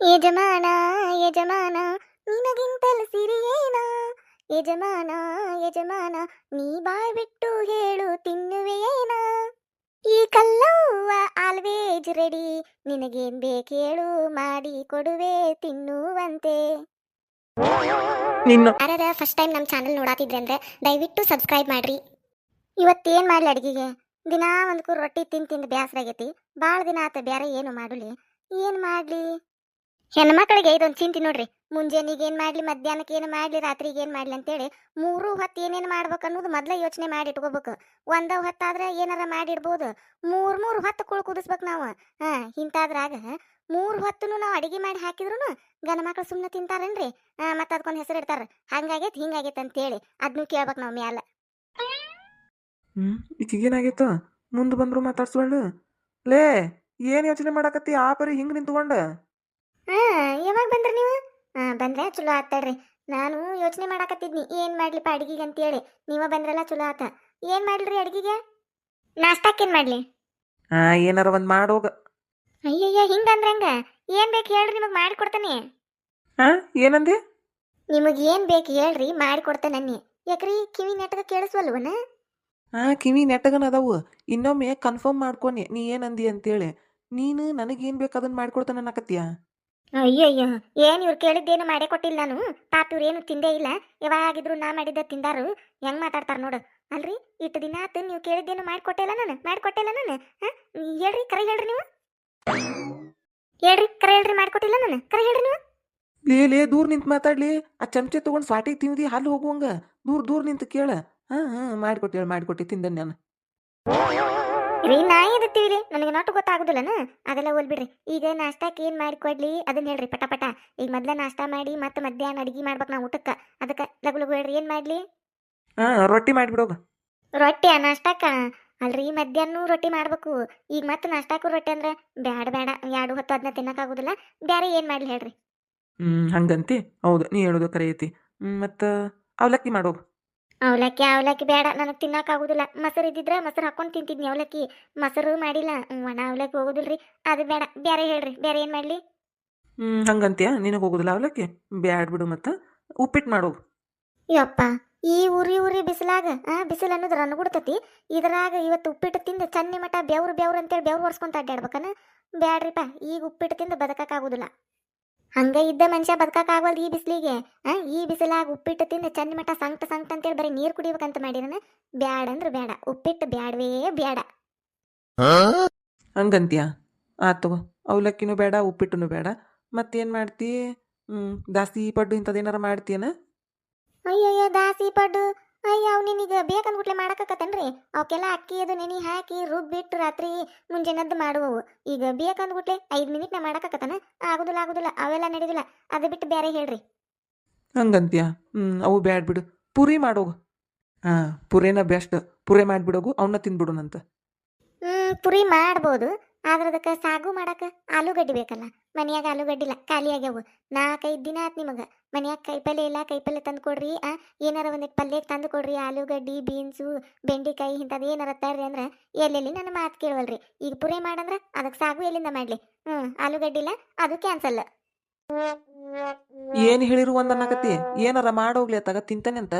ಯಜಮಾನ ಯಜಮಾನ ನಿನಗಿಂತಲೂ ಸಿರಿಯೇನ ಯಜಮಾನ ಯಜಮಾನ ನೀ ಬಾಯ್ ಬಿಟ್ಟು ಹೇಳು ತಿನ್ನುವೆಯೇನ ಈ ಕಲ್ಲವ್ವ ಆಲ್ವೇಜ್ ರೆಡಿ ನಿನಗೇನ್ ಬೇಕೇಳು ಮಾಡಿ ಕೊಡುವೆ ತಿನ್ನುವಂತೆ. ನಿನ್ನ ಯಾರ ಫಸ್ಟ್ ಟೈಮ್ ನಮ್ಮ ಚಾನಲ್ ನೋಡಾತಿದ್ರೆ ಅಂದ್ರೆ ದಯವಿಟ್ಟು ಸಬ್ಸ್ಕ್ರೈಬ್ ಮಾಡ್ರಿ. ಇವತ್ತೇನು ಮಾಡಲಿ ಅಡುಗೆಗೆ? ದಿನಾ ಒಂದು ಕೂರು ರೊಟ್ಟಿ ತಿಂದು ತಿಂದು ಬೇಸರ ಆಗೈತಿ. ಭಾಳ ದಿನ ಆತ ಬೇರೆ ಏನು ಮಾಡಲಿ, ಏನು ಮಾಡಲಿ? ಹೆಣ್ಮಕ್ಳಿಗೆ ಇದೊಂದು ಚಿಂತೆ ನೋಡ್ರಿ. ಮುಂಜಾನೆಗೆ ಏನು ಮಾಡಲಿ, ಮಧ್ಯಾಹ್ನಕ್ಕೆ ಏನು ಮಾಡಲಿ, ರಾತ್ರಿಗೆ ಏನು ಮಾಡಲಿ ಅಂತೇಳಿ ಮೂರು ಹೊತ್ತು ಏನೇನು ಮಾಡ್ಬೇಕು ಅನ್ನೋದು ಮೊದಲೇ ಯೋಚನೆ ಮಾಡಿ ಇಟ್ಕೋಬೇಕು. ಒಂದ ಹೊತ್ತಾದ್ರೆ ಏನಾರ ಮಾಡಿಡ್ಬೋದು, ಮೂರು ಹೊತ್ತು ಕುಳ್ ಕುದಿಸ್ಬೇಕು ನಾವು. ಇಂಥದ್ರಾಗ ಮೂರು ಹೊತ್ತು ನಾವು ಅಡಿಗೆ ಮಾಡಿ ಹಾಕಿದ್ರು ಗಂಡ ಮಕ್ಳು ಸುಮ್ಮನೆ ತಿಂತಾರೇನ್ರಿ? ಮತ್ತೆ ಅದಕ್ಕೊಂದು ಹೆಸರು ಇಡ್ತಾರ, ಹಂಗಾಗೈತೆ ಹಿಂಗಾಗೈತೆ ಅಂತೇಳಿ ಅದನ್ನು ಕೇಳ್ಬೇಕು ನಾವು ಮ್ಯಾಲ. ಈಗೇನಾಗೈತ? ಮುಂದೆ ಬಂದ್ರು ಮಾತಾಡ್ಸ್ಕೊಂಡು ಲೇ ಏನು ಯೋಚನೆ ಮಾಡಾಕತ್ತಿ ಆ ಪರಿ ಹಿಂಗೆ ನಿಂತ್ಕೊಂಡ? ಯಾವಾಗ ಬಂದ್ರಿ ನೀವು? ಬಂದ್ರೆ ಚಲೋ ಆತಡ್ರಿ. ನಾನು ಯೋಚನೆ ಮಾಡಾಕತ್ತಿದ್ನಿ ಏನು ಮಾಡ್ಲಿಪ್ಪ ಅಡಿಗೆಗೆ ಅಂತೇಳಿ. ನೀವ ಬಂದ್ರಲ್ಲ, ಚಲೋ ಆತ. ಏನು ಮಾಡ್ಲಿ ಅಡಿಗೆಗೆ? ನಾಷ್ಟಾಕ್ಕೇನು ಮಾಡಲಿ? ಏನಾರ ಒಂದು ಮಾಡೋಗ. ಅಯ್ಯಯ್ಯ, ಹಿಂಗಂದ್ರೆ ಹಂಗ? ಏನು ಬೇಕು ಹೇಳ್ರಿ, ನಿಮಗೆ ಮಾಡಿಕೊಡ್ತಾನೆ. ಏನಂದಿ? ನಿಮಗೆ ಏನು ಬೇಕು ಹೇಳ್ರಿ, ಮಾಡಿಕೊಡ್ತಾನೆ. ಯಾಕ್ರಿ ಕಿವಿ ನೆಟ್ಗ ಕೇಳಿಸ್ವಲ್ವನ? ಕಿವಿ ನೆಟ್ಟಗನ ಅದಾವು. ಇನ್ನೊಮ್ಮೆ ಕನ್ಫರ್ಮ್ ಮಾಡ್ಕೊನಿ ನೀ ಏನಂದಿ ಅಂತೇಳಿ. ನೀನು ನನಗೇನು ಬೇಕು ಅದನ್ನು ಮಾಡ್ಕೊಡ್ತಾನೆ ಅನ್ನಕತ್ತೀಯ? ಅಯ್ಯಯ್ಯ, ಏನು ಇವ್ರು ಕೇಳಿದ್ದೇನು ಮಾಡೇ ಕೊಟ್ಟಿಲ್ಲ ನಾನು. ಪಾಪ ಇವ್ರು ಏನು ತಿಂದೇ ಇಲ್ಲ. ಯಾವಾಗಿದ್ರು ನಾ ಮಾಡಿದ್ದ ತಿಂದಾರು. ಹೆಂಗ್ ಮಾತಾಡ್ತಾರ ನೋಡು. ಅಲ್ರಿ, ಇಟ್ಟು ದಿನ ಆತು ನೀವು ಕೇಳಿದ್ದೇನು ಮಾಡಿಕೊಟ್ಟಿಲ್ಲ ನಾನು. ಹೇಳ್ರಿ, ಕರೆ ಹೇಳ್ರಿ ನೀವು. ಹೇಳ್ರಿ, ಕರೆ ಹೇಳ್ರಿ, ಮಾಡಿಕೊಟ್ಟಿಲ್ಲ ನಾನು. ಕರೆ ಹೇಳ್ರಿ ನೀವು. ಲೇ ದೂರ ನಿಂತು ಮಾತಾಡ್ಲಿ. ಆ ಚಮಚೆ ತೊಗೊಂಡು ಸ್ವಾಟಿಗೆ ತಿಂದಿ ಹಾಲು ಹೋಗುವಂಗ ದೂರ ನಿಂತು ಕೇಳ. ಮಾಡಿಕೊಟ್ಟಿ ತಿಂದ ನಾನು. ರೀ, ನಾ ಎದತ್ತೀವಿ ನನಗೆ ನಾಟು ಗೊತ್ತಾಗುದಿಲ್ಲನ. ಅದೆಲ್ಲ ಹೋಲ್ಬಿಡ್ರಿ. ಈಗ ನಾಷ್ಟಾಕ್ಕೆ ಏನು ಮಾಡಿಕೊಡ್ಲಿ ಅದನ್ನ ಹೇಳ್ರಿ ಪಟ. ಈಗ ಮೊದ್ಲ ನಾಷ್ಟಾ ಮಾಡಿ ಮತ್ತೆ ಮಧ್ಯಾಹ್ನ ಅಡಿಗೆ ಮಾಡ್ಬೇಕು ನಾವು ಊಟಕ್ಕೆ. ಅದಕ್ಕೆ ಲಗು ಹೇಳ್ರಿ, ಏನು ಮಾಡ್ಲಿ? ರೊಟ್ಟಿ ಮಾಡಿಬಿಡೋಗ. ರೊಟ್ಟಿ ನಾಷ್ಟಾಕ? ಅಲ್ರಿ, ಮಧ್ಯಾಹ್ನ ರೊಟ್ಟಿ ಮಾಡ್ಬೇಕು. ಈಗ ಮತ್ತೆ ನಾಷ್ಟಾಕು ರೊಟ್ಟಿ ಅಂದ್ರೆ ಬೇಡ 2 ಹೊತ್ತು ಅದನ್ನ ತಿನ್ನಕ್ಕಾಗುದಿಲ್ಲ. ಬೇರೆ ಏನು ಮಾಡ್ಲಿ ಹೇಳ್ರಿ? ಹಂಗಂತಿ? ಹೌದು, ನೀ ಹೇಳೋದು ಕರೆ ಐತಿ. ಮತ್ತು ಅವಲಕ್ಕಿ ಮಾಡೋಗ. ಅವಲಕ್ಕಿ ಬೇಡ, ನನಗೆ ತಿನ್ನಕ್ಕಾಗುದಿಲ್ಲ. ಮೊಸರು ಇದ್ದಿದ್ರೆ ಮೊಸರು ಹಾಕೊಂಡು ತಿಂತಿದ್ನಿ. ಅವಲಕ್ಕಿ ಮೊಸರು ಮಾಡಿಲ್ಲ, ಒಣ ಅವಲಕ್ಕಿ ಹೋಗುದಿಲ್ರಿ. ಅದು ಬೇಡ, ಬೇರೆ ಹೇಳ್ರಿ. ಬೇರೆ ಏನು ಮಾಡ್ಲಿ? ಹಂಗಂತೀಯ? ನಿನಗೆ ಹೋಗುದಿಲ್ಲ ಅವಲಕ್ಕಿ? ಬ್ಯಾಡ್ ಬಿಡು. ಮತ್ತು ಉಪ್ಪಿಟ್ಟು ಮಾಡೋಗ. ಯಪ್ಪ, ಈ ಉರಿ ಬಿಸಿಲಾಗ ಬಿಸಿಲು ಅನ್ನೋದು ರನ್ಗುಡ್ತತಿ. ಇದ್ರಾಗ ಇವತ್ತು ಉಪ್ಪಿಟ್ಟು ತಿಂದು ಚನ್ನಿ ಮಠ ಬೆವ್ರು ಅಂತೇಳಿ ಬೆವ್ರು ಒರ್ಸ್ಕೊಂತ ಅಡ್ಡಾಡ್ಬೇಕನ? ಬ್ಯಾಡ್ರಿಪ್ಪ, ಈಗ ಉಪ್ಪಿಟ್ಟು ತಿಂದು ಬದುಕಕ್ಕಾಗುದಿಲ್ಲ. ಹಂಗ ಇದ್ದ ಮನುಷ್ಯ ಬದುಕಕ್ಕಾಗಲ್ದು ಈ ಬಿಸಿಲಿಗೆ. ಈ ಬಿಸಿಲಾಗ ಉಪ್ಪಿಟ್ಟು ತಿಂದು ಚನ್ನಿ ಮಠ ಸಂಕಟ ಅಂತೇಳಿ ಬರೀ ನೀರು ಕುಡಿಬೇಕಂತ ಮಾಡಿರನ? ಬ್ಯಾಡ ಅಂದ್ರೆ ಬೇಡ, ಉಪ್ಪಿಟ್ಟು ಬ್ಯಾಡವೇ ಬೇಡ. ಹಂಗಂತೀಯ? ಆತು, ಅವಲಕ್ಕಿನೂ ಬೇಡ, ಉಪ್ಪಿಟ್ಟನು ಬೇಡ. ಮತ್ತೇನು ಮಾಡ್ತಿ? ಜಾಸ್ತಿ ಪಡ್ಡು ಇಂಥದ್ದೇನಾರ ಮಾಡ್ತೀಯನ? ಅಯ್ಯಯ್ಯ, ದಾಸಿ ಪಡ್ಡು? ಅಯ್ಯ, ಅವ್ ನಿನಗೆ ಬೇಕಂದ್ಬಿಟ್ಲೆ ಮಾಡಕತ್ತನ್ರಿ. ಅವಕ್ಕೆಲ್ಲ ಅಕ್ಕಿ ಅದು ನೆನೆ ಹಾಕಿ ರುಬ್ಬಿಟ್ಟು ರಾತ್ರಿ ಮುಂಜಾನೆದ್ದು ಮಾಡುವವು. ಈಗ ಬೇಕಂದ್ಬಿಟ್ಲೆ 5 ಮಿನಿಟ್ ನಾ ಮಾಡಕತ್ತನ? ಆಗುದಿಲ್ಲ, ಅವೆಲ್ಲ ನಡೆದಿಲ್ಲ. ಅದು ಬಿಟ್ಟು ಬೇರೆ ಹೇಳ್ರಿ. ಹಂಗಂತೀಯ? ಅವು ಬ್ಯಾಡ್ ಬಿಡು. ಪುರಿ ಮಾಡೋಗು. ಪುರಿನ ಬೆಸ್ಟ್. ಪುರಿ ಮಾಡಿಬಿಡೋಗು, ಅವನ್ನ ತಿಂದ್ಬಿಡೋಣಂತ. ಪುರಿ ಮಾಡ್ಬೋದು, ಆದ್ರೆ ಅದಕ್ಕೆ ಸಾಗು ಮಾಡಕ್ಕೆ ಆಲೂಗಡ್ಡಿ ಬೇಕಲ್ಲ. ಮನ್ಯಾಗ ಆಲೂಗಡ್ಡಿಲ್ಲ, ಖಾಲಿ ಆಗ್ಯಾವು. 4-5 ದಿನ ಆತು ನಿಮಗೆ. ಮನ್ಯಾಗ ಕೈಪಲ್ಯ ಇಲ್ಲ, ಕೈಪಲ್ಯ ತಂದು ಕೊಡ್ರಿ. ಏನಾರ ಒಂದಿಟ್ಟು ಪಲ್ಯಕ್ಕೆ ತಂದು ಕೊಡ್ರಿ. ಆಲೂಗಡ್ಡಿ, ಬೀನ್ಸು, ಬೆಂಡೆಕಾಯಿ ಇಂಥದ್ದು ಏನಾರ ತರ್ರಿ ಅಂದ್ರೆ ಎಲ್ಲೆಲ್ಲಿ ನನ್ನ ಮಾತು ಕೇಳವಲ್ರಿ. ಈಗ ಪುರಿ ಮಾಡಂದ್ರೆ ಅದಕ್ಕೆ ಸಾಗು ಎಲ್ಲಿಂದ ಮಾಡಲಿ? ಆಲೂಗಡ್ಡಿ ಇಲ್ಲ, ಅದು ಕ್ಯಾನ್ಸಲ್. ಏನು ಹೇಳಿರು ಒಂದನ್ನಕತಿ? ಏನಾರ ಮಾಡೋಗ್ಲಿ ಅತ್ತಾಗ ತಿಂತಾನೆ ಅಂತ.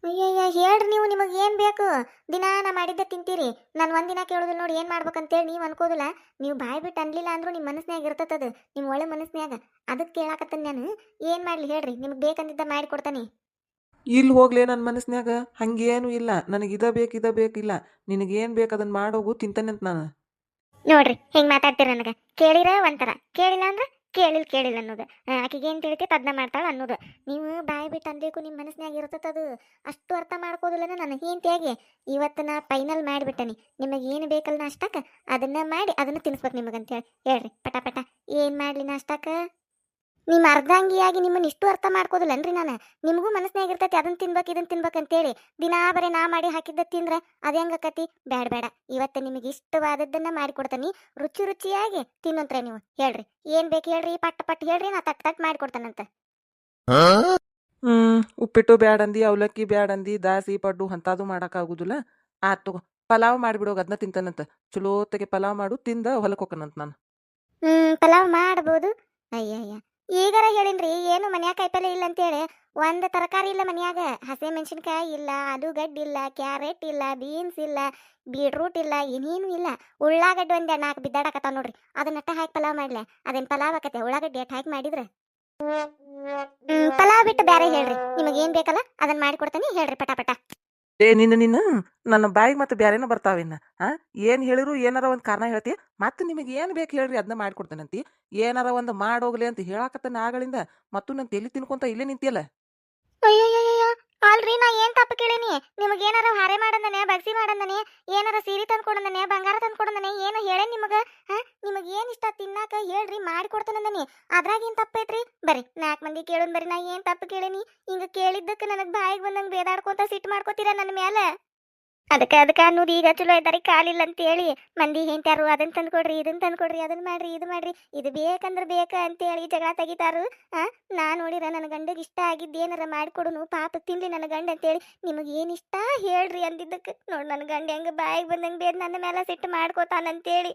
ಅಯ್ಯಯ್ಯ, ಹೇಳ್ರಿ ನೀವು. ನಿಮಗೆ ಏನು ಬೇಕು? ದಿನಾ ನಾ ಮಾಡಿದ್ದ ತಿಂತೀರಿ. ನಾನು ಒಂದಿನ ಕೇಳೋದಿಲ್ಲ ನೋಡಿ ಏನು ಮಾಡ್ಬೇಕಂತೇಳಿ. ನೀವು ಅನ್ಕೋದಿಲ್ಲ. ನೀವು ಬಾಯ್ ಬಿಟ್ಟು ಅನ್ಲಿಲ್ಲ ಅಂದ್ರೂ ನಿಮ್ಮ ಮನಸ್ನ್ಯಾಗ ಇರ್ತತದು, ನಿಮ್ಮ ಒಳ್ಳೆ ಮನಸ್ನ್ಯಾಗ. ಅದಕ್ಕೆ ಕೇಳಾಕತ್ತಾನೆ ನಾನು. ಏನು ಮಾಡಲಿ ಹೇಳ್ರಿ? ನಿಮ್ಗೆ ಬೇಕಂದಿದ್ದ ಮಾಡಿ ಕೊಡ್ತಾನೆ. ಇಲ್ಲಿ ಹೋಗ್ಲೇ ನನ್ನ ಮನಸ್ನ್ಯಾಗ ಹಂಗೇನು ಇಲ್ಲ. ನನಗೆ ಇದ ಬೇಕಿಲ್ಲ. ನಿನಗೇನು ಬೇಕು ಅದನ್ನು ಮಾಡೋಗು, ತಿಂತಾನೆ ಅಂತ ನಾನು. ನೋಡ್ರಿ ಹೆಂಗೆ ಮಾತಾಡ್ತೀರ ನನಗೆ. ಕೇಳಿರ ಒಂಥರ, ಕೇಳಿಲ್ಲ ಅಂದ್ರೆ ಕೇಳಿಲ್ಲ ಅನ್ನೋದು. ಆಕೆಗೆ ಏನು ತಿಳಿತೈತೆ ಅದನ್ನ ಮಾಡ್ತಾಳೆ ಅನ್ನೋದು. ನೀವು ಬಾಯಿ ಬಿಟ್ಟು ಅನ್ಬೇಕು, ನಿಮ್ಮ ಮನಸ್ನ್ಯಾಗ ಇರ್ತತದು. ಅಷ್ಟು ಅರ್ಥ ಮಾಡ್ಕೋದಿಲ್ಲ ನನ್ನ ಹೆಂಡತಿಯಾಗಿ. ಇವತ್ತು ನಾ ಫೈನಲ್ ಮಾಡಿಬಿಟ್ಟನಿ. ನಿಮಗೆ ಏನು ಬೇಕಲ್ಲ ನಾಷ್ಟಕ್ಕೆ ಅದನ್ನ ಮಾಡಿ ಅದನ್ನು ತಿನ್ನಿಸ್ಬೇಕು ನಿಮಗಂತೇಳಿ. ಹೇಳ್ರಿ ಪಟ. ಏನು ಮಾಡಲಿ ನಾಷ್ಟಕ್ಕೆ? ನಿಮ್ಮ ಅರ್ಧಾಂಗಿಯಾಗಿ ನಿಮ್ಮನ್ನ ಇಷ್ಟು ಅರ್ಥ ಮಾಡ್ಕೋದಿಲ್ಲನ್ರಿ ನಾನು. ನಿಮಗೂ ಮನಸ್ನ್ಯಾಗ ಇರ್ತೈತಿ ಅದನ್ನ ತಿನ್ಬೇಕು ಇದನ್ನ ತಿನ್ಬೇಕಂತೇಳಿ. ದಿನಾ ಬರೀ ನಾ ಮಾಡಿ ಹಾಕಿದ್ದ ತಿಂದ್ರೆ ಅದು ಹೆಂಗಕತಿ? ಬೇಡ. ಇವತ್ತು ನಿಮಗೆ ಇಷ್ಟವಾದದ್ದನ್ನ ಮಾಡಿಕೊಡ್ತಾನೆ. ರುಚಿಯಾಗಿ ತಿನ್ನಂತ್ರೆ ನೀವು. ಹೇಳ್ರಿ ಏನು ಬೇಕು ಹೇಳ್ರಿ, ಪಟ್ ಹೇಳ್ರಿ, ನಾ ತಟ್ ಮಾಡಿಕೊಡ್ತಾನಂತ. ಉಪ್ಪಿಟ್ಟು ಬ್ಯಾಡಂದಿ, ಅವಲಕ್ಕಿ ಬ್ಯಾಡಂದಿ, ದಾಸಿ ಪಡ್ಡು ಅಂಥದ್ದು ಮಾಡೋಕ್ಕಾಗೋದಿಲ್ಲ. ಆತು, ಪಲಾವ್ ಮಾಡಿಬಿಡೋಗ, ಅದನ್ನ ತಿಂತಾನಂತ. ಚಲೋತ್ತಗೆ ಪಲಾವ್ ಮಾಡು, ತಿಂದ ಹೊಲಕ್ಕೆ ಹೋಗ್ಕನಂತ ನಾನು. ಪಲಾವ್ ಮಾಡ್ಬೋದು, ಅಯ್ಯಯ್ಯ, ಈಗಾರ ಹೇಳಿನ್ರಿ ಏನು ಮನ್ಯಾಗ ಕಾಯಿಪಲ್ಲೆ ಇಲ್ಲ ಅಂತೇಳಿ. ಒಂದ್ ತರಕಾರಿ ಇಲ್ಲ ಮನ್ಯಾಗ. ಹಸಿ ಮೆಣಸಿನ್ಕಾಯಿ ಇಲ್ಲ, ಆಲೂಗಡ್ಡಿ ಇಲ್ಲ, ಕ್ಯಾರೆಟ್ ಇಲ್ಲ, ಬೀನ್ಸ್ ಇಲ್ಲ, ಬೀಟ್ರೂಟ್ ಇಲ್ಲ, ಏನೇನು ಇಲ್ಲ. ಉಳ್ಳಾಗಡ್ಡಿ ಒಂದ್ 4 ಬಿದ್ದಾಡಕತ್ತಾವ ನೋಡ್ರಿ. ಅದನ್ನಟ್ಟ ಹಾಕಿ ಪಲಾವ್ ಮಾಡ್ಲೆ. ಅದೇನ್ ಪಲಾವ್ ಆಕತೆ ಉಳ್ಳಾಗಡ್ಡಿ ಅಟ್ ಹಾಕಿ ಮಾಡಿದ್ರ? ಪಲಾವ್ ಬಿಟ್ಟು ಬ್ಯಾರೆ ಹೇಳ್ರಿ. ನಿಮಗೆ ಏನ್ ಬೇಕಲ್ಲ ಅದನ್ನ ಮಾಡಿ ಕೊಡ್ತೇನೆ, ಹೇಳ್ರಿ ಪಟಾಪಟ. ಏ ನಿನ್ನ ನನ್ನ ಬಾಯಿಗೆ ಮತ್ತೆ ಬ್ಯಾರೇನ ಬರ್ತಾವಿನ್ನ ಏನ್ ಹೇಳಿರು ಏನಾರ ಒಂದು ಕಾರಣ ಹೇಳ್ತಿ ಮತ್ತೆ ನಿಮಗೆ ಏನ್ ಬೇಕು ಹೇಳ್ರಿ ಅದನ್ನ ಮಾಡ್ಕೊಡ್ತೇನಂತಿ. ಏನಾರ ಒಂದು ಮಾಡೋಗ್ಲಿ ಅಂತ ಹೇಳಾಕತ್ತನ ಆಗಳಿಂದ ಮತ್ತು ನನ್ನ ತಲೆ ತಿನ್ಕೊಂತ ಇಲ್ಲೇ ನಿಂತಿಯಲ್ಲ. ಅಯ್ಯಯ್ಯಯ್ಯ, ಅಲ್ರಿ ನಾ ಏನ್ ತಪ್ಪು ಕೇಳೀನಿ? ನಿಮಗೆ ಏನಾರ ಹಾರೆ ಮಾಡಂದನೆ, ಬಗ್ಸಿ ಮಾಡಂದನೆ, ಏನಾರ ಸೀರೆ ತಂದ್ಕೊಡಂದನೆ, ಬಂಗಾರ ತಂದ್ಕೊಡಂದನೆ, ಏನು ಹೇಳೇ ನಿಮಗ? ನಿಮಗ್ ಏನ್ ಇಷ್ಟ ತಿನ್ನಾಕ ಹೇಳ್ರಿ, ಮಾಡಿ ಕೊಡ್ತಾನಂದನಿ. ಅದ್ರಾಗ ಏನ್ ತಪ್ಪೈತ್ರಿ? ಬರ್ರಿ 4 ಮಂದಿ ಕೇಳೋನ್ ಬರ್ರಿ. ನಾ ಏನ್ ತಪ್ಪು ಕೇಳೀನಿ? ಹಿಂಗ ಕೇಳಿದ್ದಕ್ಕೆ ನನಗ್ ಬಾಯಿಗೆ ಬಂದಂಗ ಬೇದಾಡ್ಕೊಂತ ಸಿಟ್ಟು ಮಾಡ್ಕೋತೀರ ನನ್ನ ಮ್ಯಾಲ? ಅದಕ್ಕ ಅನ್ನೋದು ಈಗ ಚಲೋ ಇದ್ದಾರಿ, ಕಾಲಿಲ್ಲ ಅಂತ ಹೇಳಿ ಮಂದಿ ಹೆಂಟ್ಯಾರು ಅದನ್ನ ತಂದ್ಕೊಡ್ರಿ, ಇದನ್ನ ತಂದ್ಕೊಡ್ರಿ, ಅದನ್ನ ಮಾಡ್ರಿ, ಇದು ಮಾಡ್ರಿ, ಇದು ಬೇಕಂದ್ರ ಬೇಕ ಅಂತೇಳಿ ಜಗಳ ತೆಗಿತಾರು. ನಾ ನೋಡಿರ ನನ್ನ ಗಂಡಗೆ ಇಷ್ಟ ಆಗಿದ್ದು ಏನಾರ ಮಾಡಿಕೊಡುನು, ಪಾಪ ತಿನ್ಲಿ ನನ್ನ ಗಂಡ ಅಂತೇಳಿ. ನಿಮಗೆ ಏನು ಇಷ್ಟ ಹೇಳ್ರಿ ಅಂದಿದ್ದಕ್ಕೆ ನೋಡಿ ನನ್ನ ಗಂಡ ಹೆಂಗ ಬಾಯಿಗೆ ಬಂದಂಗೆ ಬೇದ್ ನನ್ನ ಮೇಲೆ ಸಿಟ್ಟು ಮಾಡ್ಕೋತಾನಂತೇಳಿ.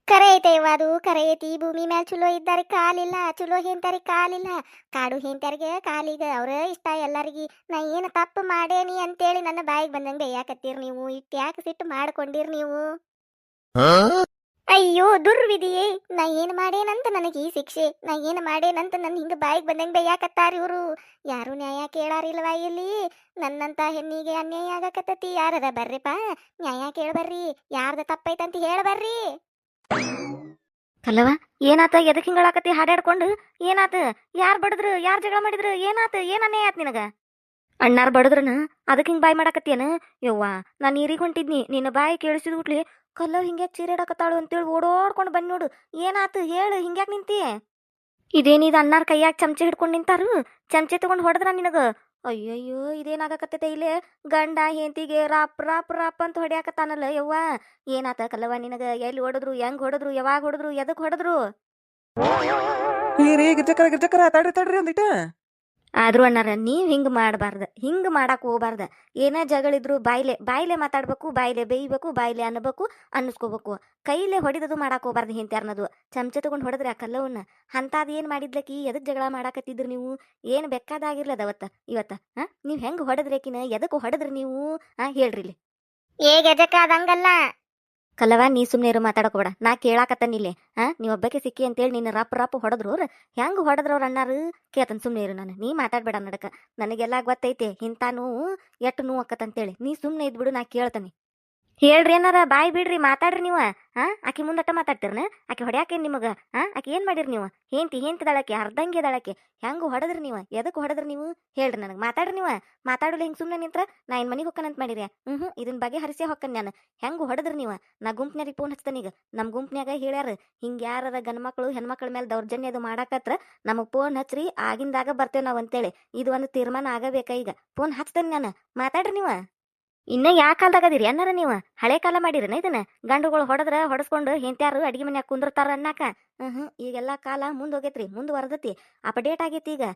ಕರೆ ಐತೆ ಇವ, ಅದು ಕರೆ ಐತಿ. ಭೂಮಿ ಮ್ಯಾಲ ಚಲೋ ಇದ್ದಾರೆ ಕಾಲಿಲ್ಲ, ಚಲೋ ಹೆಂತಾರಿ ಕಾಲಿಲ್ಲ. ಕಾಡು ಹೆಂತಾರಿಗೆ ಕಾಲಿಗ ಅವ್ರ ಇಷ್ಟ ಎಲ್ಲರಿಗಿ. ನಾ ಏನು ತಪ್ಪು ಮಾಡೇನಿ ಅಂತೇಳಿ ನನ್ನ ಬಾಯಿಗೆ ಬಂದಂಗೆ ಬೇಯಾಕತ್ತೀರಿ ನೀವು. ಇಟ್ಟು ಯಾಕೆ ಸಿಟ್ಟು ಮಾಡ್ಕೊಂಡಿರಿ ನೀವು? ಅಯ್ಯೋ ದುರ್ವಿಧಿಯೇ, ನಾ ಏನು ಮಾಡೇನಂತ ನನಗೆ ಈ ಶಿಕ್ಷೆ? ನಾ ಏನು ಮಾಡೇನಂತ ನನ್ನ ಹಿಂಗ ಬಾಯಿಗೆ ಬಂದಂಗೆ ಬೇಯಾಕತ್ತಾರ ಇವರು? ಯಾರು ನ್ಯಾಯ ಕೇಳಾರಿಲ್ವಾ ಇಲ್ಲಿ? ನನ್ನಂತ ಹೆಣ್ಣಿಗೆ ಅನ್ಯಾಯ ಆಗಕತ್ತತಿ. ಯಾರದ ಬರ್ರಿಪ್ಪ, ನ್ಯಾಯ ಕೇಳಬರ್ರಿ. ಯಾರ್ದ ತಪ್ಪೈತಂತ ಹೇಳಬರ್ರಿ. ಕಲ್ಲವ, ಏನಾತ? ಎದಕ್ ಹಿಂಗಳಾಕತಿ ಹಾಡಾಡ್ಕೊಂಡು? ಏನಾತ? ಯಾರು ಬಡದ್ರು? ಯಾರು ಜಗಳ ಮಾಡಿದ್ರು? ಏನಾತ? ಏನ್ ಅನ್ಯಾಯ ಆತ್ ನಿನಗ? ಅಣ್ಣಾರ್ ಬಡದ್ರನ ಅದಕ್ಕೆ ಹಿಂಗೆ ಬಾಯಿ ಮಾಡಾಕತ್ತೇನ? ಯವ್ವ, ನಾನು ನೀರಿಗೆ ಹೊಂಟಿದ್ನಿ, ನಿನ್ನ ಬಾಯಿ ಕೇಳಿಸಿದ ಹುಟ್ಲಿ ಕಲ್ಲವ್ ಹಿಂಗ್ಯಾಕೆ ಚೀರಾಡಕತ್ತಾಳು ಅಂತೇಳಿ ಓಡೋಡ್ಕೊಂಡು ಬಂದ್ ನೋಡು. ಏನಾತು ಹೇಳು, ಹಿಂಗ್ಯಾಕೆ ನಿಂತಿ? ಇದೇನಿದು ಅಣ್ಣಾರ್ ಕೈಯಾಗ ಚಮಚೆ ಹಿಡ್ಕೊಂಡು ನಿಂತಾರು? ಚಮಚೆ ತಗೊಂಡು ಹೊಡೆದ್ರ ನಿನಗ? ಅಯ್ಯಯ್ಯೋ, ಇದೇನಾಗಕತ್ತೈತೆ ಇಲ್ಲೇ? ಗಂಡ ಹೆಂತಿಗೆ ರಾಪ್ ರಾಪ್ ರಾಪ್ ಅಂತ ಹೊಡ್ಯಾಕತ್ತಾನಲ್ಲ ಯವ್ವ. ಏನಾತ ಕಲ್ಲವ ನಿನಗ? ಎಲ್ಲಿ ಹೊಡೆದ್ರು? ಹೆಂಗ್ ಹೊಡೆದ್ರು? ಯಾವಾಗ ಹೊಡೆದ್ರು? ಎದಕ್ ಹೊಡೆದ್ರು? ಈ ರೀ ಗಿರ್ಜಕರ ಗಿರ್ಜಕರ ತಡ್ರಿ ತಡ್ರಿ ಒಂದಿಟ. ಆದ್ರೂ ಅಣ್ಣಾರ, ನೀವ್ ಹಿಂಗ್ ಮಾಡಬಾರ್ದು, ಹಿಂಗ್ ಮಾಡಕ್ ಹೋಗ್ಬಾರ್ದ. ಏನ ಜಗಳಿದ್ರು ಬಾಯ್ಲೆ ಬಾಯ್ಲೆ ಮಾತಾಡ್ಬೇಕು, ಬಾಯ್ಲೆ ಬೇಯ್ಬೇಕು, ಬಾಯ್ಲೆ ಅನ್ಬೇಕು, ಅನ್ನಿಸ್ಕೋಬೇಕು. ಕೈಲೇ ಹೊಡಿದದು ಮಾಡಕ್ ಹೋಗ್ಬಾರ್ದು. ಹಿಂತ್ಯಾರ್ನದು ಚಮಚೆ ತಗೊಂಡ್ ಹೊಡೆದ್ರಿ ಆ ಕಲ್ಲವನ್ನ. ಅಂತಾದ್ ಏನ್ ಮಾಡಿದ್ಲಕಿ? ಎದಕ್ ಜಗಳ ಮಾಡಾಕತ್ತಿದ್ರು ನೀವು? ಏನ್ ಬೇಕಾದಾಗಿರ್ಲದ ಇವತ್ತ ನೀವ್ ಹೆಂಗ್ ಹೊಡೆದ್ರೇಕಿನ? ಎದಕ್ ಹೊಡೆದ್ರಿ ನೀವು? ಹೇಳ್ರಿ ಇಲ್ಲಿ. ಏ ಗಜಕಾದಂಗಲ್ಲ ಕಲ್ಲವ, ನೀ ಸುಮ್ಮನೆ ಇರು, ಮಾತಾಡಕೋಬೇಡ. ನಾ ಕೇಳಾಕತ್ತನಿಲ್ಲಿ. ನೀವ್ ಒಬ್ಬಕ್ಕೆ ಸಿಕ್ಕಿ ಅಂತೇಳಿ ನಿನ್ನ ರಪ್ ರಪ್ ಹೊಡೆದ್ರು. ಹೆಂಗ್ ಹೊಡೆದ್ರವ್ರ ಅಣ್ಣಾರು? ಕೇಳ್ತಾನೆ, ಸುಮ್ಮನೆ ಇರು. ನಾನು ಮಾತಾಡ್ಬೇಡ ನಡಕ. ನನಗೆಲ್ಲ ಗೊತ್ತೈತೆ ಇಂಥ ನೋವು ಎಷ್ಟು ನೋವು ಅಕ್ಕತ್ತಂತೇಳಿ. ನೀ ಸುಮ್ಮನೆ ಇದ್ಬಿಡು, ನಾ ಕೇಳ್ತಾನೆ. ಹೇಳ್ರಿ ಏನಾರ, ಬಾಯ್ ಬಿಡ್ರಿ, ಮಾತಾಡ್ರಿ ನೀವು. ಆಕಿ ಮುಂದಟ್ಟ ಮಾತಾಡ್ತಿರ್ನ? ಆಕಿ ಹೊಡ್ಯಾಕೇನ್ ನಿಮಗ? ಆಕಿ ಏನ್ ಮಾಡಿರಿ ನೀವು? ಹೆಂತಿದಾಳಕಿ, ಅರ್ಧಂಗೆ ಇದಾಳಕಿ. ಹೆಂಗ್ ಹೊಡೆದ್ರಿ ನೀವು? ಎದಕ್ ಹೊಡೆದ್ರಿ ನೀವು? ಹೇಳ್ರಿ ನನಗೆ, ಮಾತಾಡ್ರಿ ನೀವು. ಮಾತಾಡಲ್ಲ ಹಿಂಗೆ ಸುಮ್ಮನೆ ನಿಂತ್ರ ನಾ ಇನ್ ಮನೆಗೆ ಹೊಕ್ಕನಂತ ಮಾಡಿರಿ? ಇದನ್ ಬಗ್ಗೆ ಹರಿಸೇ ಹೊಕ್ಕನ್ ನಾನು. ಹೆಂಗ್ ಹೊಡೆದ್ರಿ ನೀವು? ನಾ ಗುಂಪ್ನ್ಯಾರಿಗೆ ಫೋನ್ ಹಚ್ತಾನೀಗ. ನಮ್ಮ ಗುಂಪ್ನ್ಯಾಗ ಹೇಳ್ಯಾರ, ಹಿಂಗೆ ಯಾರ ಗಂಡ್ಮಕ್ಳು ಹೆಣ್ಮಕ್ಳ ಮೇಲೆ ದೌರ್ಜನ್ಯ ಅದು ಮಾಡಾಕತ್ರ ನಮಗೆ ಫೋನ್ ಹಚ್ಚ್ರಿ, ಆಗಿಂದಾಗ ಬರ್ತೇವೆ ನಾವು ಅಂತೇಳಿ. ಇದು ಒಂದು ತೀರ್ಮಾನ ಆಗಬೇಕಾ ಈಗ? ಫೋನ್ ಹಚ್ತೇನೆ ನಾನು, ಮಾತಾಡ್ರಿ ನೀವು. ಇನ್ನ ಯಾ ಕಾಲದಾಗದಿರಿ ಅನ್ನಾರ ನೀವು? ಹಳೆ ಕಾಲ ಮಾಡಿರನ ಇದನ್ನ? ಗಂಡುಗಳು ಹೊಡೆಸ್ಕೊಂಡು ಹೆಂತ್ಯಾರು ಅಡಿಗೆ ಮನ್ಯಾಗ ಕುಂದಿರ್ತಾರ ಅನ್ನಾಕ? ಈಗೆಲ್ಲಾ ಕಾಲ ಮುಂದೋಗೈತ್ರಿ, ಮುಂದುವರ್ದತಿ, ಅಪ್ಡೇಟ್ ಆಗೈತಿ ಈಗ.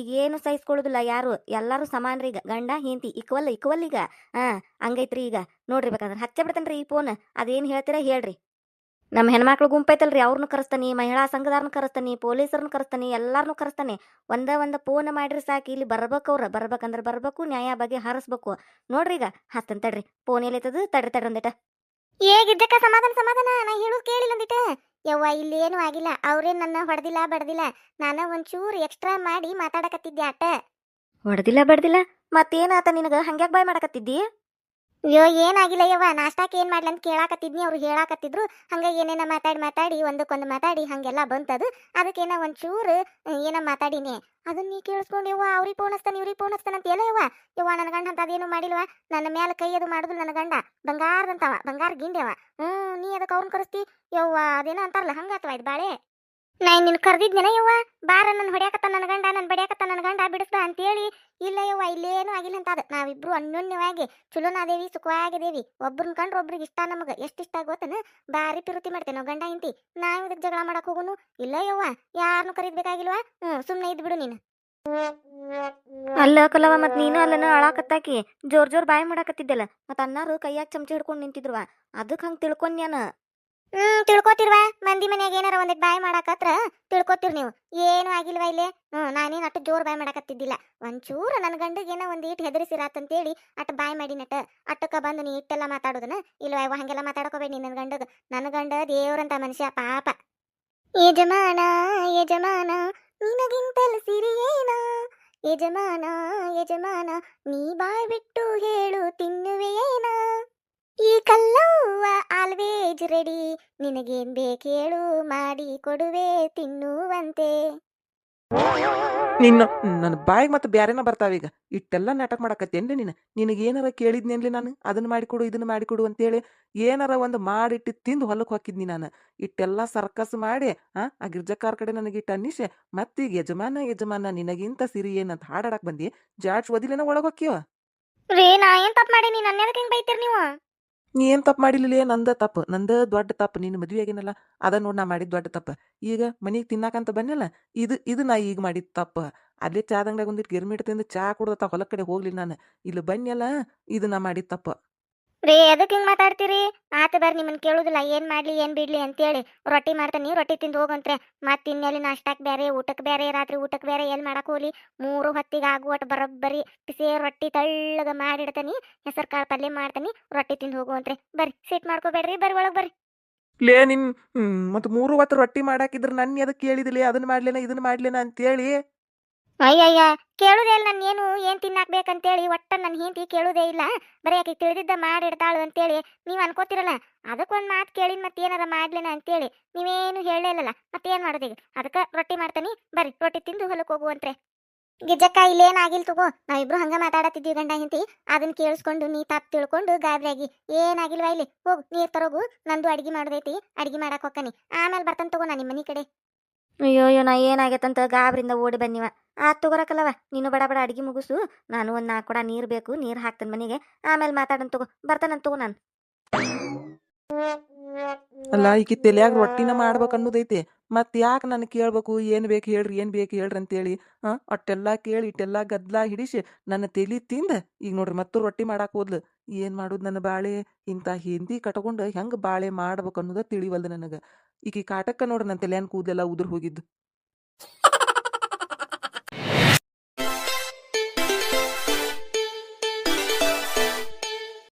ಈಗ ಏನು ಸಹಿಸ್ಕೊಳ್ಳೋದಿಲ್ಲ ಯಾರು, ಎಲ್ಲಾರು ಸಮಾನ್ರಿ ಈಗ. ಗಂಡ ಹೆಂತಿ ಇಕ್ವಲ್ ಈಗ. ಹಂಗೈತ್ರಿ ಈಗ. ನೋಡ್ರಿ, ಬೇಕಾದ್ರೆ ಹಚ್ಚ ಬಿಡ್ತೇನ್ರಿ ಈ ಫೋನ್. ಅದೇನ್ ಹೇಳ್ತೀರಾ ಹೇಳ್ರಿ. ನಮ್ಮ ಹೆಣ್ಮಕ್ಳು ಗುಂಪೈತಲ್ರಿ, ಅವ್ರನ್ನ ಕರೆಸ್ತಾನೆ, ಮಹಿಳಾ ಸಂಘದಾರನ್ನ ಕರೆಸ್ತಾನೆ, ಪೊಲೀಸರನ್ನ ಕರೆಸ್ತಾನೆ, ಎಲ್ಲಾರನ್ನೂ ಕರೆಸ್ತಾನೆ. ಒಂದ ಫೋನ್ ಮಾಡ್ರಿ ಸಾಕು, ಇಲ್ಲಿ ಬರ್ಬೇಕವ್ರ. ಬರ್ಬೇಕಂದ್ರೆ ಬರ್ಬೇಕು, ನ್ಯಾಯ ಬಗ್ಗೆ ಹರಿಸ್ಬೇಕು. ನೋಡ್ರಿ ಈಗ ಹತ್ತನ್ ತಡ್ರಿ. ಫೋನ್ ಎಲ್ಲೈತದ? ತಡ್ರಿ ಒಂದಿಟ. ಏಗಿದ್ದಕ್ಕ ಸಮಾಧಾನ. ನಾ ಹೇಳೋದು ಕೇಳಿಲ್ಲ ಒಂದಿಟ. ಯವ್ವ, ಇಲ್ಲೇನು ಆಗಿಲ್ಲ. ಅವ್ರೇನ್ ನನ್ನ ಹೊಡೆದಿಲ್ಲ ಬಡ್ದಿಲ್ಲ. ನಾನು ಒಂಚೂರು ಎಕ್ಸ್ಟ್ರಾ ಮಾಡಿ ಮಾತಾಡಕತ್ತಿದ್ದೆ ಆಟ. ಹೊಡೆದಿಲ್ಲ ಬಡ್ದಿಲ್ಲ ಮತ್ತೇನಾತ ನಿನಗ? ಹಂಗ್ಯಾಕ್ ಬಾಯ್ ಮಾಡಕತ್ತಿದ್ದಿ? ಅಯ್ಯೋ, ಏನಾಗಿಲ್ಲ ಯವ್ವ. ನಾಷ್ಟಾಕ್ ಏನ್ ಮಾಡ್ಲಿ ಅಂತ ಕೇಳಾಕತ್ತಿದ್ನಿ. ಅವ್ರು ಹೇಳಾಕತ್ತಿದ್ರು. ಹಂಗ ಏನೇನ ಮಾತಾಡಿ ಒಂದಕ್ಕೊಂದು ಮಾತಾಡಿ ಹಂಗೆಲ್ಲ ಬಂತದು. ಅದಕ್ಕೇನ ಒಂಚೂರು ಏನ ಮಾತಾಡಿನಿ. ಅದನ್ನ ನೀ ಕೇಳಿಸ್ಕೊಂಡು ಯವ್ವ ಅವ್ರಿಗೆ ಫೋನ್ ಹಚ್ತಾನೆ, ಇವ್ರಿಗೆ ಫೋನ್ ಹಚ್ತಾನೆ ಅಂತ ಎಲ್ಲ ಯವ್ವ ನನ್ನ ಗಂಡ ಅಂತ ಅದೇನು ಮಾಡಿಲ್ವ. ನನ್ನ ಮ್ಯಾಲ ಕೈ ಅದು ಮಾಡುದು ನನ್ನ ಗಂಡ. ಬಂಗಾರದಂತವ, ಬಂಗಾರ ಗಿಂಡ್ಯವ. ನೀ ಅದಕ್ಕೆ ಅವ್ರನ್ನ ಕರೆಸ್ತಿ ಯವ್ವ? ಅದೇನೋ ಅಂತಾರಲ್ಲ, ಹಂಗಾತವ ಇದು ಬಾಳೆ. ನಾ ನಿನ್ ಕರ್ದಿದ್ನೇನ ಯವ್ವ? ಬಾರ ನನ್ನ ಹೊಡ್ಯಾಕತ್ತ ನನ್ನ ಗಂಡ, ನನ್ನ ಬಡ್ಯಾಕತ್ತ ನನ್ನ ಗಂಡ, ಬಿಡಿಸ್ದ ಅಂತೇಳಿ. ಇಲ್ಲ ಯವ್ವ, ಇಲ್ಲೇನು ಆಗಿಲ್ಲ ಅಂತ. ಅದ ನಾವಿಬ್ರು ಅನ್ಯೋನ್ಯವಾಗಿ ಚಲೋನಾದೇವಿ, ಸುಖವಾಗಿದೇವಿ. ಒಬ್ರನ್ನ ಕಂಡ್ರೆ ಒಬ್ರಿಗೆ ಇಷ್ಟ. ನಮಗೆ ಎಷ್ಟು ಇಷ್ಟ ಗೊತ್ತನ? ಬಾರಿ ಪಿರುತಿ ಮಾಡ್ತೇವೆ ನಾವು ಗಂಡ ಇಂತಿ. ನಾವ್ ಇದಕ್ಕೆ ಜಗಳ ಮಾಡಕ್ ಹೋಗುನು? ಇಲ್ಲ ಯವ್ವ, ಯಾರನ್ನು ಕರೀದ್ಬೇಕಾಗಿಲ್ವಾ? ಸುಮ್ಮನೆ ಇದ್ಬಿಡು ನೀನು. ಅಲ್ಲ ಕಲವ, ಮತ್ ನೀನು ಅಲ್ಲನ ಅಳಾಕತ್ತಾಕಿ ಜೋರ್ ಬಾಯಿ ಮಾಡಾಕತ್ತಿದ್ದಲ್ಲ. ಮತ್ ಅನ್ನಾರು ಕೈಯಾಗ ಚಮಚೆ ಹಿಡ್ಕೊಂಡು ನಿಂತಿದ್ರುವ, ಅದಕ್ಕೆ ಹಂಗೆ ತಿಳ್ಕೊಂಡ್ಯಾನ. ತಿಳ್ಕೊತಿರ್ವ ಮಂದಿ ಮನ್ಯಾಗ ಏನಾರ ಒಂದಿಟ್ ಬಾಯ್ ಮಾಡಾಕತ್ರ ತಿಳ್ಕೊತಿರ್ ನೀವು. ಏನು ಆಗಿಲ್ವಾ ಇಲ್ಲಿ. ನಾನೇನ್ ಅಟ್ಟು ಜೋರ್ ಬಾಯ್ ಮಾಡಾಕತ್ತಿದ್ದಿಲ್ಲ. ಒಂಚೂರು ನನ್ನ ಗಂಡಗೆ ಏನೋ ಒಂದ್ ಈಟ್ ಹೆದರಿಸಿರಾತಂತೇಳಿ ಅಟ್ ಬಾಯ್ ಮಾಡಿನಟ. ಅಟ್ಟಕ್ಕ ಬಂದು ನೀ ಇಟ್ಟೆಲ್ಲ ಮಾತಾಡೋದನ ಇಲ್ವಾ ಇವ ಹಂಗೆಲ್ಲ ಮಾತಾಡಕೋಬೇಡಿ ನನ್ನ ಗಂಡಗ. ನನ್ನ ಗಂಡ ದೇವ್ರಂತ ಮನುಷ್ಯ ಪಾಪ. ಯಜಮಾನ ಯಜಮಾನ ನಿನಗಿಂತಲ ಸಿರಿಯೇನ, ಯಜಮಾನ ಯಜಮಾನ ನೀ ಬಾಯ್ ಬಿಟ್ಟು ಹೇಳು ತಿನ್ನುವೆಯೇನ, ಈ ಕಲ್ಲವ್ವ ಆಲ್ವೇಜ್ ರೆಡಿ, ನಿನಗೇನ್ ಬೇಕೇಳು ಮಾಡಿ ಕೊಡುವೆ ತಿನ್ನುವಂತೆ. ನಿನ್ನ ನನ್ನ ಬಾಯಿಗೆ ಮತ್ತೆ ಬ್ಯಾರೇನ ಬರ್ತಾವೀಗ. ಇಟ್ಟೆಲ್ಲ ನಾಟಕ ಮಾಡಕತ್ತೇನ್ರಿ ನೀನು? ನಿನಗೇನಾರ ಕೇಳಿದ್ನೇನ್ಲಿ ನಾನು ಅದನ್ನ ಮಾಡಿಕೊಡು ಇದನ್ನ ಮಾಡಿಕೊಡು ಅಂತೇಳಿ? ಏನಾರ ಒಂದು ಮಾಡಿಟ್ಟು ತಿಂದು ಹೊಲಕ್ಕೆ ಹಾಕಿದ್ನಿ ನಾನು. ಇಟ್ಟೆಲ್ಲ ಸರ್ಕಸ್ ಮಾಡಿ ಆ ಗಿರ್ಜಕ್ಕಾರ್ ಕಡೆ ನನಗಿಟ್ಟು ಅನ್ನಿಸಿ ಮತ್ತೀಗ ಯಜಮಾನ ಯಜಮಾನ ನಿನಗಿಂತ ಸಿರಿ ಏನಂತ ಹಾಡಾಡಕ್ ಬಂದಿ. ಜಾಡ್ಸ್ ಒದಿಲೇನ ಒಳಗೆ ಹೊಕ್ಕಿವ? ರೀ ನಾ ಏನ್ ತಪ್ಪು ಮಾಡೀನಿ? ನನ್ನ ಎದಕ್ಕೆ ಹಿಂಗ್ ಬೈತೀರಿ ನೀವು? ನೀ ಏನು ತಪ್ಪು ಮಾಡಿಲ್ಲ, ನಂದ ತಪ್ಪು, ನಂದ ದೊಡ್ಡ ತಪ್ಪು. ನೀನು ಮದುವೆ ಆಗಿನಲ್ಲ ಅದ ನೋಡಿ ನಾ ಮಾಡಿದ ದೊಡ್ಡ ತಪ್ಪು. ಈಗ ಮನೆಗೆ ತಿನ್ನಾಕಂತ ಬನ್ನಲ್ಲ, ಇದು ನಾ ಈಗ ಮಾಡಿದ ತಪ್ಪು. ಅಲ್ಲೇ ಚಾದಂಗದಾಗ ಒಂದಿಟ್ಟು ಗಿರ್ಮಿಟ್ ತಿಂದು ಚಾ ಕುಡ್ದತ್ತ ಹೊಲ ಕಡೆ ಹೋಗ್ಲಿ ನಾನು. ಇಲ್ಲಿ ಬನ್ನಿಯಲ್ಲ, ಇದು ನಾ ಮಾಡಿದ ತಪ್ಪು. ರೀ ಎದಕ್ಕೆ ಹಿಂಗ್ ಮಾತಾಡ್ತೀರಿ? ಆತ ಬರ್ರಿ ನಿಮ್ಮನ್ ಕೇಳುದಿಲ್ಲ ಏನ್ ಮಾಡ್ಲಿ ಏನ್ ಬಿಡ್ಲಿ ಅಂತೇಳಿ. ರೊಟ್ಟಿ ಮಾಡ್ತಾನಿ ರೊಟ್ಟಿ ತಿಂದು ಹೋಗಂತ್ರೆ. ಮತ್ ಇನ್ನೆಲ್ಲಿ ನಾಷ್ಟಕ್ ಬೇರೆ ಊಟಕ್ಕೆ ಬೇರೆ ರಾತ್ರಿ ಊಟಕ್ಕೆ ಬೇರೆ ಎಲ್ಲಿ ಮಾಡಕ್ ಹೋಗ್ಲಿ. 3 ಹೊತ್ತಿಗೆ ಆಗುವಟ್ ಬರೋಬ್ಬರಿ ಬಿಸಿ ರೊಟ್ಟಿ ತಳ್ಳಗ ಮಾಡಿಡ್ತಾನಿ. ಹೆಸರು ಕಾಳು ಪಲ್ಯ ಮಾಡ್ತಾನಿ. ರೊಟ್ಟಿ ತಿಂದು ಹೋಗುವಂತ್ರೆ. ಬರ್ರಿ ಸಿಟ್ ಮಾಡ್ಕೋಬೇಡ್ರಿ, ಬರ್ರಿ ಒಳಗ್ ಬರ್ರಿ. ಲೇ ನಿನ್ ಮತ್ತು 3 ಹೊತ್ತು ರೊಟ್ಟಿ ಮಾಡಾಕಿದ್ರೆ ನನ್ನ ಎದಕ್ಕೆ ಕೇಳಿದಿಲ್ಲ ಅದನ್ನ ಮಾಡ್ಲೇನ ಇದನ್ನ ಮಾಡ್ಲೇನ ಅಂತೇಳಿ? ಅಯ್ಯಯ್ಯ ಕೇಳುದೇ ಇಲ್ಲ. ನಾನು ಏನ್ ತಿನ್ನಾಕ್ ಬೇಕಂತೇಳಿ ಒಟ್ಟ ನನ್ನ ಹೆಂಡತಿ ಕೇಳುದೇ ಇಲ್ಲ. ಬರೀ ಆಕೆ ತಿಳಿದಿದ್ದ ಮಾಡಿಡ್ತಾಳು ಅಂತೇಳಿ ನೀವು ಅನ್ಕೋತಿರಲ್ಲ. ಅದಕ್ಕೊಂದು ಮಾತು ಕೇಳಿನ ಮತ್ತೆ ಏನಾರ ಮಾಡ್ಲೇನ ಅಂತೇಳಿ ನೀವೇನು ಹೇಳೇ ಇಲ್ಲಲ್ಲ. ಮತ್ತೇನು ಮಾಡೋದೀಗ? ಅದಕ್ಕೆ ರೊಟ್ಟಿ ಮಾಡ್ತಾನಿ. ಬರ್ರಿ ರೊಟ್ಟಿ ತಿಂದು ಹೊಲಕ್ಕೆ ಹೋಗುವಂತ್ರೆ. ಗಿಜ್ಜಕ್ಕ ಇಲ್ಲೇನಾಗಿಲ್ ತಗೋ. ನಾವಿಬ್ರು ಹಂಗ ಮಾತಾಡತ್ತಿದ್ವಿ ಗಂಡ ಹೆಂಡತಿ. ಅದನ್ನ ಕೇಳಿಸ್ಕೊಂಡು ನೀ ತಪ್ಪು ತಿಳ್ಕೊಂಡು ಗಾಬರಿಯಾಗಿ ಏನಾಗಿಲ್ವಾ ಇಲ್ಲಿ ಹೋಗು ನೀರ್ ತರೋಗು. ನಂದು ಅಡಿಗೆ ಮಾಡೋದೈತಿ, ಅಡಿಗೆ ಮಾಡಕ್ ಹೋಗ್ತಾನಿ. ಆಮೇಲೆ ಬರ್ತಾನೆ ತಗೋ ನಾನು ನಿಮ್ಮ ಮನೆ ಕಡೆ. ಅಯ್ಯೋ ನಾ ಏನಾಗೈತಂತ ಗಾಬರಿಂದ ಓಡಿ ಬನ್ನಿವ. ತಗೋರಕಲ್ಲವ ನೀನು ಬಡ ಬಡ ಅಡಿಗೆ ಮುಗಿಸು. ನಾನು ಒಂದು 4 ಕೊಡ ನೀರು ಬೇಕು, ನೀರು ಹಾಕ್ತೇನೆ ಮನೆಗೆ. ಆಮೇಲೆ ಮಾತಾಡನ್ ತಗೋ, ಬರ್ತಾನಂತ ತಗೋ ನಾನು. ಅಲ್ಲ ಈಕಿ ತಲ್ಯಾಗ ರೊಟ್ಟಿನ ಮಾಡ್ಬೇಕು ಅನ್ನೋದೈತಿ. ಮತ್ತೆ ಯಾಕೆ ನಾನು ಕೇಳ್ಬೇಕು ಏನು ಬೇಕು ಹೇಳ್ರಿ ಏನು ಬೇಕು ಹೇಳ್ರಿ ಅಂತೇಳಿ? ಅಟ್ಟೆಲ್ಲ ಕೇಳಿ ಇಟ್ಟೆಲ್ಲ ಗದ್ಲ ಹಿಡಿಸಿ ನನ್ನ ತಲಿ ತಿಂದ ಈಗ ನೋಡ್ರಿ ಮತ್ತು ರೊಟ್ಟಿ ಮಾಡಾಕ್ ಹೋದ್ಲು. ಏನು ಮಾಡೋದು ನನ್ನ ಬಾಳೆ? ಇಂಥ ಹಿಂದಿ ಕಟ್ಕೊಂಡು ಹೆಂಗೆ ಬಾಳೆ ಮಾಡ್ಬೇಕು ಅನ್ನೋದ ತಿಳಿವಲ್ದು ನನಗೆ. ಈಕಿ ಕಾಟಕ್ಕ ನೋಡ್ರಿ ನನ್ನ ತಲೆಯನ್ ಕೂದಲೆಲ್ಲ ಉದುರು ಹೋಗಿದ್ದು.